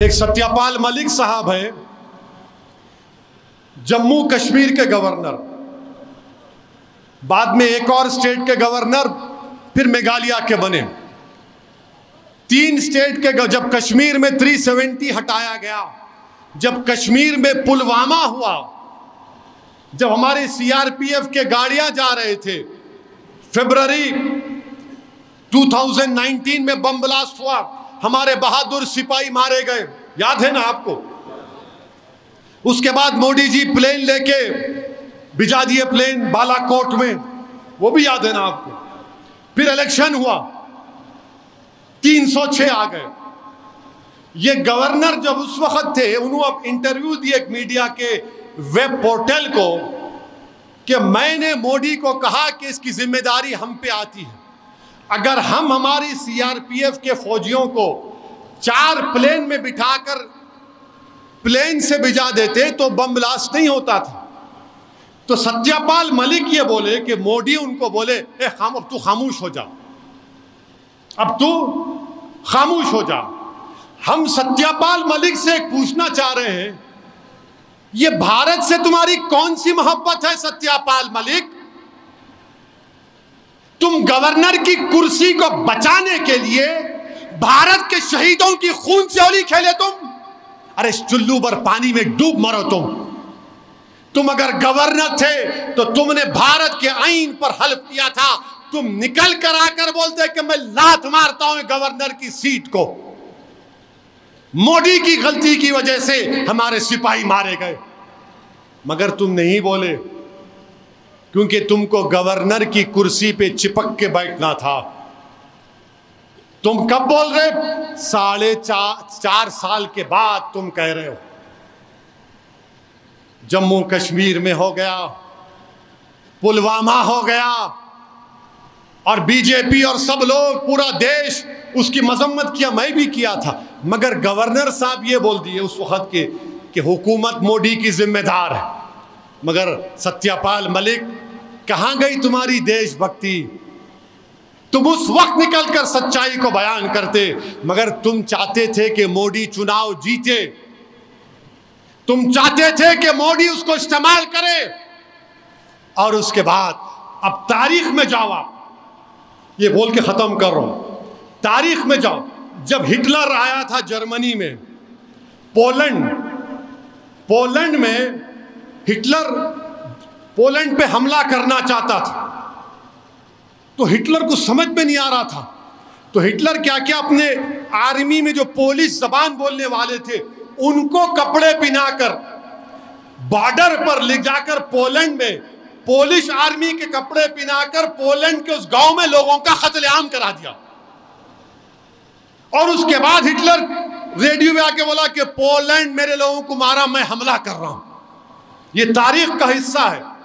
एक सत्यपाल मलिक साहब है, जम्मू कश्मीर के गवर्नर, बाद में एक और स्टेट के गवर्नर, फिर मेघालय के बने। 3 स्टेट के, जब कश्मीर में 370 हटाया गया, जब कश्मीर में पुलवामा हुआ, जब हमारे सीआरपीएफ के गाड़ियां जा रहे थे, फरवरी 2019 में बम ब्लास्ट हुआ, हमारे बहादुर सिपाही मारे गए, याद है ना आपको। उसके बाद मोदी जी प्लेन लेके भिजा दिए, प्लेन बालाकोट में, वो भी याद है ना आपको। फिर इलेक्शन हुआ, 306 आ गए। ये गवर्नर जब उस वक्त थे, उन्होंने इंटरव्यू दिए एक मीडिया के वेब पोर्टल को कि मैंने मोदी को कहा कि इसकी जिम्मेदारी हम पे आती है, अगर हम हमारी सीआरपीएफ के फौजियों को 4 प्लेन में बिठाकर प्लेन से भिजा देते तो बम ब्लास्ट नहीं होता था। तो सत्यपाल मलिक ये बोले कि मोदी उनको बोले, अब तू खामोश हो जा, अब तू खामोश हो जा। हम सत्यपाल मलिक से पूछना चाह रहे हैं, ये भारत से तुम्हारी कौन सी मोहब्बत है सत्यपाल मलिक? तुम गवर्नर की कुर्सी को बचाने के लिए भारत के शहीदों की खून से होली खेले तुम? अरे चुल्लू भर पानी में डूब मरो तुम अगर गवर्नर थे तो तुमने भारत के आईन पर हल्फ किया था, तुम निकल कर आकर बोलते कि मैं लात मारता हूं गवर्नर की सीट को। मोदी की गलती की वजह से हमारे सिपाही मारे गए, मगर तुम नहीं बोले, क्योंकि तुमको गवर्नर की कुर्सी पे चिपक के बैठना था। तुम कब बोल रहे? 4.5 साल के बाद तुम कह रहे हो। जम्मू कश्मीर में हो गया, पुलवामा हो गया, और बीजेपी और सब लोग, पूरा देश उसकी मजम्मत किया, मैं भी किया था, मगर गवर्नर साहब ये बोल दिए उस वक्त के कि हुकूमत मोदी की जिम्मेदार है। मगर सत्यपाल मलिक, कहां गई तुम्हारी देशभक्ति? तुम उस वक्त निकलकर सच्चाई को बयान करते, मगर तुम चाहते थे कि मोदी चुनाव जीते, तुम चाहते थे कि मोदी उसको इस्तेमाल करे। और उसके बाद अब तारीख में जाओ, आप ये बोल के खत्म कर रहा हूं, तारीख में जाओ। जब हिटलर आया था जर्मनी में, पोलैंड में हिटलर पोलैंड पे हमला करना चाहता था, तो हिटलर को समझ में नहीं आ रहा था। तो हिटलर क्या क्या अपने आर्मी में जो पोलिश जबान बोलने वाले थे उनको कपड़े पहनाकर बॉर्डर पर ले जाकर पोलैंड में पोलिश आर्मी के कपड़े पहनाकर पोलैंड के उस गांव में लोगों का कत्लेआम करा दिया। और उसके बाद हिटलर रेडियो में आके बोला कि पोलैंड मेरे लोगों को मारा, मैं हमला कर रहा हूं। ये तारीख का हिस्सा है।